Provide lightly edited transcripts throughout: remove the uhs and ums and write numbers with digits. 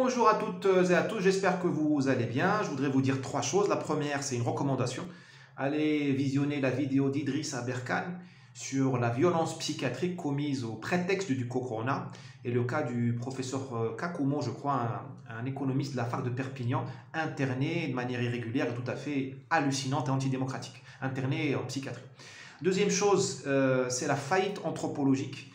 Bonjour à toutes et à tous, j'espère que vous allez bien. Je voudrais vous dire trois choses. La première, c'est une recommandation. Allez visionner la vidéo d'Idriss Aberkane sur la violence psychiatrique commise au prétexte du corona et le cas du professeur Kakumo, je crois, un économiste de la fac de Perpignan, interné de manière irrégulière et tout à fait hallucinante et antidémocratique, interné en psychiatrie. Deuxième chose, c'est la faillite anthropologique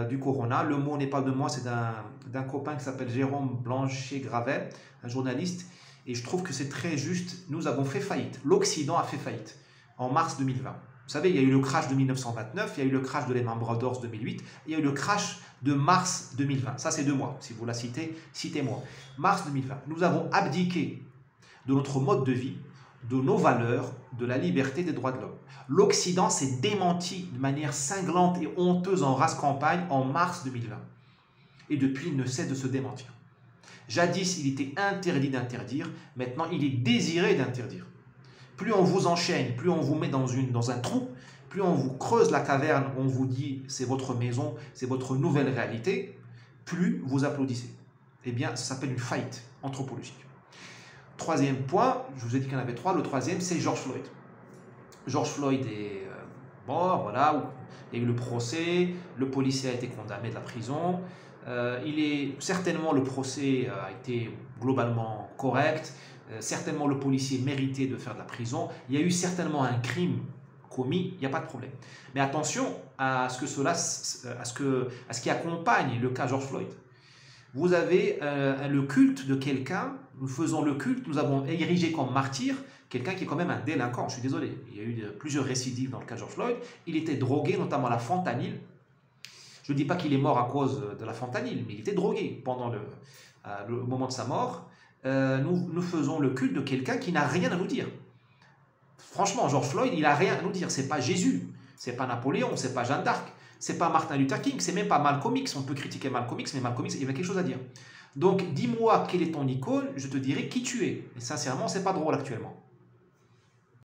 du corona. Le mot n'est pas de moi, c'est d'un copain qui s'appelle Jérôme Blanchet-Gravel, un journaliste, et je trouve que c'est très juste. Nous avons fait faillite, l'Occident a fait faillite en mars 2020. Vous savez, il y a eu le crash de 1929, il y a eu le crash de Lehman Brothers 2008, il y a eu le crash de mars 2020. Ça, c'est de moi. Si vous la citez, citez-moi. Mars 2020. Nous avons abdiqué de notre mode de vie, de nos valeurs, de la liberté, des droits de l'homme. L'Occident s'est démenti de manière cinglante et honteuse en race campagne en mars 2020. Et depuis, il ne cesse de se démentir. Jadis, il était interdit d'interdire, maintenant il est désiré d'interdire. Plus on vous enchaîne, plus on vous met dans un trou, plus on vous creuse la caverne, on vous dit c'est votre maison, c'est votre nouvelle réalité, plus vous applaudissez. Eh bien, ça s'appelle une faillite anthropologique. Troisième point, je vous ai dit qu'il y en avait trois, le troisième c'est George Floyd. George Floyd est mort, voilà, il y a eu le procès, le policier a été condamné de la prison, certainement le procès a été globalement correct, certainement le policier méritait de faire de la prison, il y a eu certainement un crime commis, il n'y a pas de problème. Mais attention à ce qui accompagne le cas George Floyd. Vous avez le culte de quelqu'un, nous faisons le culte, nous avons érigé comme martyr quelqu'un qui est quand même un délinquant, je suis désolé. Il y a eu plusieurs récidives dans le cas de George Floyd, il était drogué, notamment à la fentanyl. Je ne dis pas qu'il est mort à cause de la fentanyl, mais il était drogué pendant le moment de sa mort. Nous faisons le culte de quelqu'un qui n'a rien à nous dire. Franchement, George Floyd, il n'a rien à nous dire, c'est pas Jésus, c'est pas Napoléon, c'est pas Jeanne d'Arc. C'est pas Martin Luther King, c'est même pas Malcolm X. On peut critiquer Malcolm X, mais Malcolm X, il avait quelque chose à dire. Donc, dis-moi quelle est ton icône, je te dirai qui tu es. Et sincèrement, c'est pas drôle actuellement.